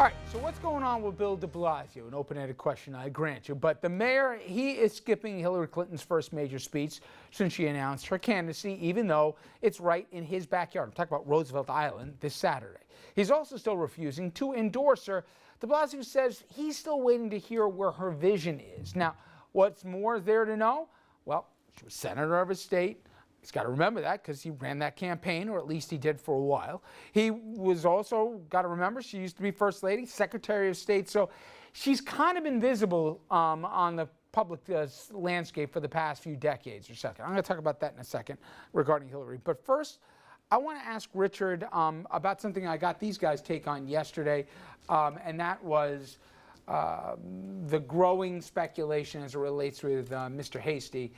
All right, so what's going on with Bill de Blasio? An open-ended question, I grant you. But the mayor, he is skipping Hillary Clinton's first major speech since she announced her candidacy, even though it's right in his backyard. I'm talking about Roosevelt Island this Saturday. He's also still refusing to endorse her. De Blasio says he's still waiting to hear where her vision is. Now, what's more there to know? Well, she was senator of his state. He's got to remember that because he ran that campaign, or at least he did for a while. He was also, got to remember, she used to be First Lady, Secretary of State. So she's kind of been visible on the public landscape for the past few decades or second. I'm going to talk about that in a second regarding Hillary. But first, I want to ask Richard about something I got these guys' take on yesterday, and that was the growing speculation as it relates with Mr. Hasty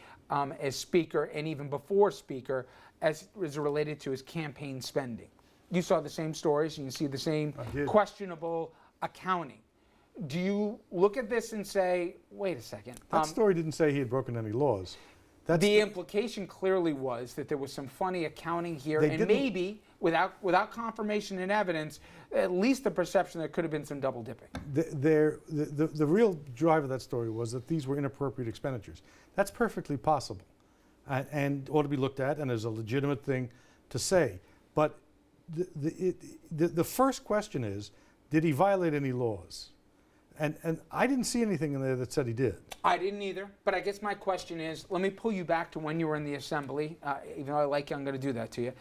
as Speaker, and even before Speaker, as related to his campaign spending. You saw the same stories, and you see the same questionable accounting. Do you look at this and say, wait a second? That story didn't say he had broken any laws. The implication clearly was that there was some funny accounting here, and maybe, without confirmation and evidence, at least the perception there could have been some double dipping. The real drive of that story was that these were inappropriate expenditures. That's perfectly possible and ought to be looked at, and is a legitimate thing to say. But the first question is, did he violate any laws? And I didn't see anything in there that said he did. I didn't either, but I guess my question is, let me pull you back to when you were in the assembly. Even though I like you, I'm going to do that to you.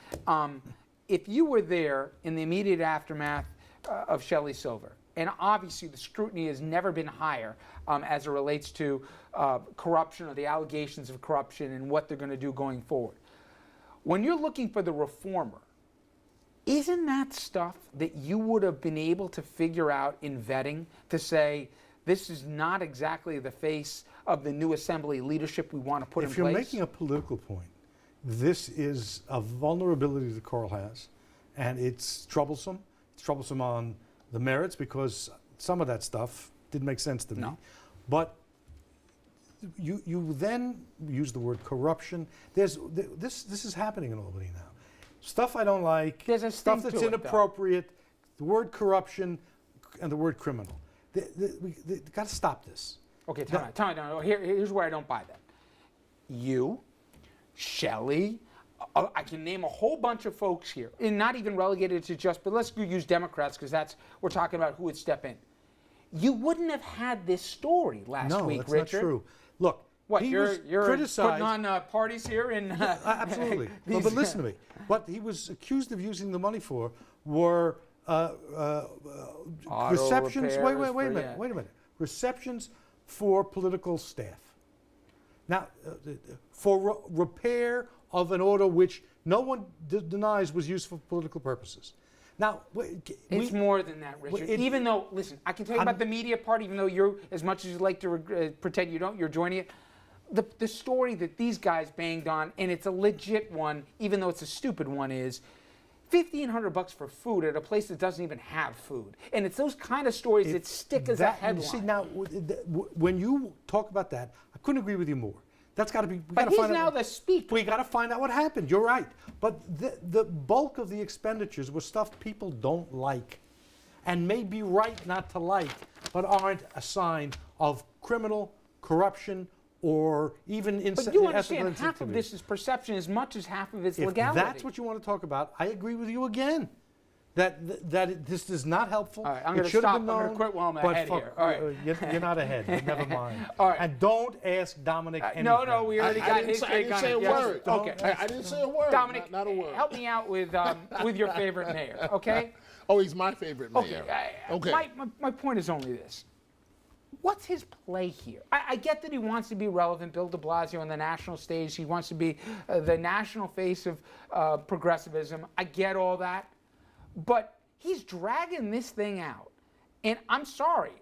If you were there in the immediate aftermath of Shelley Silver, and obviously the scrutiny has never been higher as it relates to corruption or the allegations of corruption and what they're going to do going forward. When you're looking for the reformer, isn't that stuff that you would have been able to figure out in vetting to say, this is not exactly the face of the new assembly leadership we want to put in place? If you're making a political point, this is a vulnerability that Carl has, and it's troublesome. It's troublesome on the merits because some of that stuff didn't make sense to me. But you then use the word corruption. This is happening in Albany now. Stuff I don't like, stuff that's inappropriate, the word corruption and the word criminal. We got to stop this. Okay, time out. Here's where I don't buy that. You, Shelley, I can name a whole bunch of folks here, and not even relegated to just, but let's use Democrats because we're talking about who would step in. You wouldn't have had this story last week, that's Richard. Not true. Look, what, you're criticized. putting on parties here? Absolutely. But listen to me. What he was accused of using the money for were receptions. Wait a minute. Receptions for political staff. Now, for repair of an auto which no one denies was used for political purposes. Now, it's more than that, Richard. Even though, listen, I can tell you about the media part, even though you're, as much as you like to pretend you don't, you're joining it. The story that these guys banged on, and it's a legit one, even though it's a stupid one, is $1,500 for food at a place that doesn't even have food. And it's those kind of stories that stick as a headline. See, now, when you talk about that, I couldn't agree with you more. That's got to be. But he's now the speaker. We got to find out what happened. You're right. But the bulk of the expenditures was stuff people don't like, and may be right not to like, but aren't a sign of criminal corruption or even But you understand, half of this is perception as much as half of it's legality. If that's what you want to talk about, I agree with you again. This is not helpful. All right, I'm going to stop. I'm going to quit while I'm ahead here. All right. You're not ahead. Never mind. All right. And don't ask Dominic anything. No, we already got his take on it. I didn't say a word. Okay. I didn't say a word. Dominic, not a word. help me out with your favorite mayor, okay? Oh, he's my favorite mayor. Okay. My point is only this. What's his play here? I get that he wants to be relevant, Bill de Blasio on the national stage. He wants to be the national face of progressivism. I get all that. But he's dragging this thing out. And I'm sorry,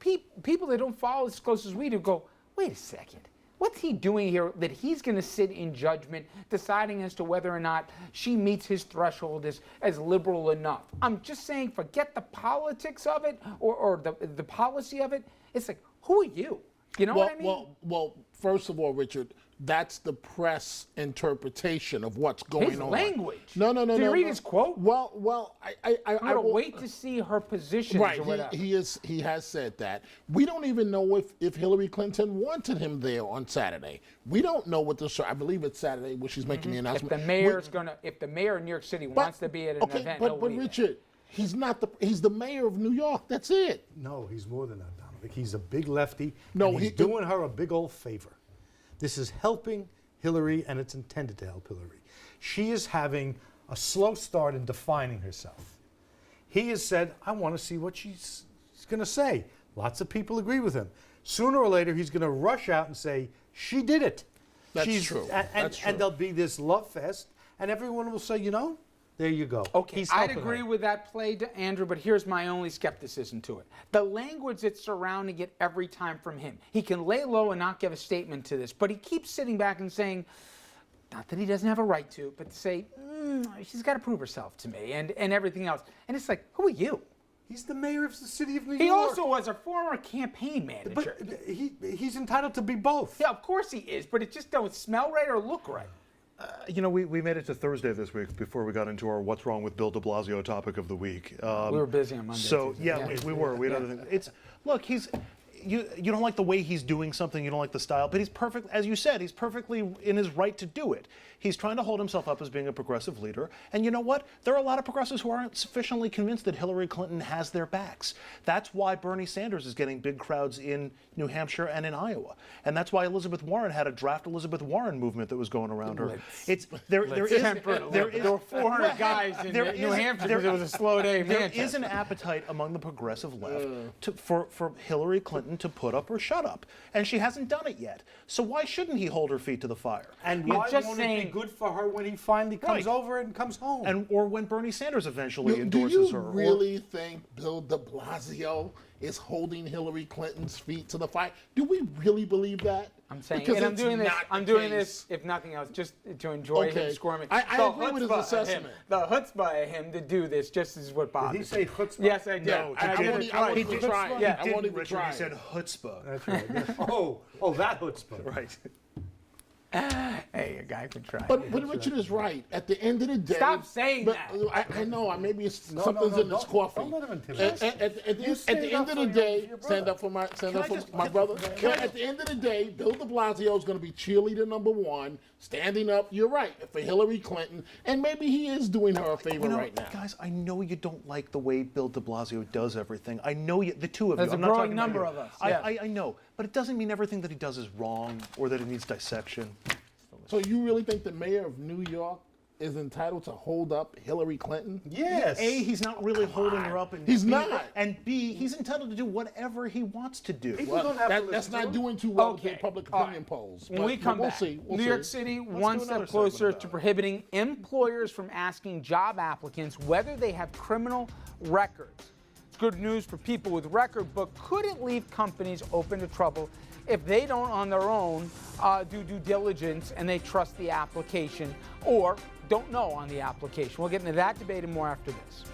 people that don't follow as close as we do go, wait a second. What's he doing here that he's going to sit in judgment, deciding as to whether or not she meets his threshold as liberal enough? I'm just saying, forget the politics of it or the policy of it. It's like, who are you? You know what I mean? Well, first of all, Richard, that's the press interpretation of what's going His on. language. No. Did you read his quote? Well, I I'm gonna will wait to see her positions Right, or whatever. he has said that. We don't even know if Hillary Clinton wanted him there on Saturday. We don't know what I believe it's Saturday when she's making the if announcement. if the mayor of New York City wants to be at an event, he'll but be there. Richard, he's the mayor of New York. That's it. No, he's more than that, Dominic. He's a big lefty. No, and he's doing her a big old favor. This is helping Hillary, and it's intended to help Hillary. She is having a slow start in defining herself. He has said, I want to see what she's going to say. Lots of people agree with him. Sooner or later, he's going to rush out and say, she did it. That's true. That's true. And there'll be this love fest, and everyone will say, you know, there you go. Okay, He's I'd helping agree her. with that play, Andrew, but here's my only skepticism to it. The language that's surrounding it every time from him. He can lay low and not give a statement to this, but he keeps sitting back and saying, not that he doesn't have a right to, but to say, she's got to prove herself to me and everything else. And it's like, who are you? He's the mayor of the city of New He York. also was a former campaign manager. But he's entitled to be both. Yeah, of course he is, but it just don't smell right or look right. You know, we made it to Thursday this week before we got into our "What's Wrong with Bill de Blasio" topic of the week. We were busy on Monday. So Tuesday. yeah, we were. We had other things. Look, you don't like the way he's doing something. You don't like the style, but he's perfect, as you said. He's perfectly in his right to do it. He's trying to hold himself up as being a progressive leader. And you know what? There are a lot of progressives who aren't sufficiently convinced that Hillary Clinton has their backs. That's why Bernie Sanders is getting big crowds in New Hampshire and in Iowa. And that's why Elizabeth Warren had a draft Elizabeth Warren movement that was going around her. There were 400 guys in New Hampshire because it was a slow day in There Manchester. is an appetite among the progressive left for Hillary Clinton to put up or shut up. And she hasn't done it yet. So why shouldn't he hold her feet to the fire? And You're why just won't it saying- be good for her when he finally comes Right. over and comes home? Or when Bernie Sanders eventually Do endorses you her. really think Bill de Blasio is holding Hillary Clinton's feet to the fire? Do we really believe that? I'm saying, Because and I'm it's doing this. not the I'm doing case. this, if nothing else, just to enjoy him Okay. squirming. I The agree with his chutzpah of him- assessment. The chutzpah of him to do this just is what bothers Did he say me. chutzpah? Yes, I did. No, And I did won't it I won't twice. even try it. Yeah. I won't even Richard, try he said it. chutzpah. That's right. oh, that chutzpah. Right. Hey, a guy could try. But Richard is right. At the end of the day, Stop saying but that. I know. Maybe it's No, something's no, in this don't- coffee. don't let him intimidate At the stand end up of for the your day, brother. stand up for my brother. Can I At the end of the day, Bill de Blasio is going to be cheerleader number one, standing up. You're right for Hillary Clinton, and maybe he is doing her a favor You know, right now. guys, I know you don't like the way Bill de Blasio does everything. I know you, the two of There's you. a I'm not growing talking about number you. of us, yes. I know, but it doesn't mean everything that he does is wrong or that it needs dissection. So you really think the mayor of New York is entitled to hold up Hillary Clinton? Yes. A, he's not really holding her up, and He's B, not. And B, he's entitled to do whatever he wants to do. People don't have to That's listen to not him. doing too well with Okay. the public All opinion polls. When but we come we'll back, see. We'll New see. York City one do step another segment closer about to it. prohibiting employers from asking job applicants whether they have criminal records. It's good news for people with record, but could it leave companies open to trouble if they don't on their own do due diligence and they trust the application or don't know on the application? We'll get into that debate and more after this.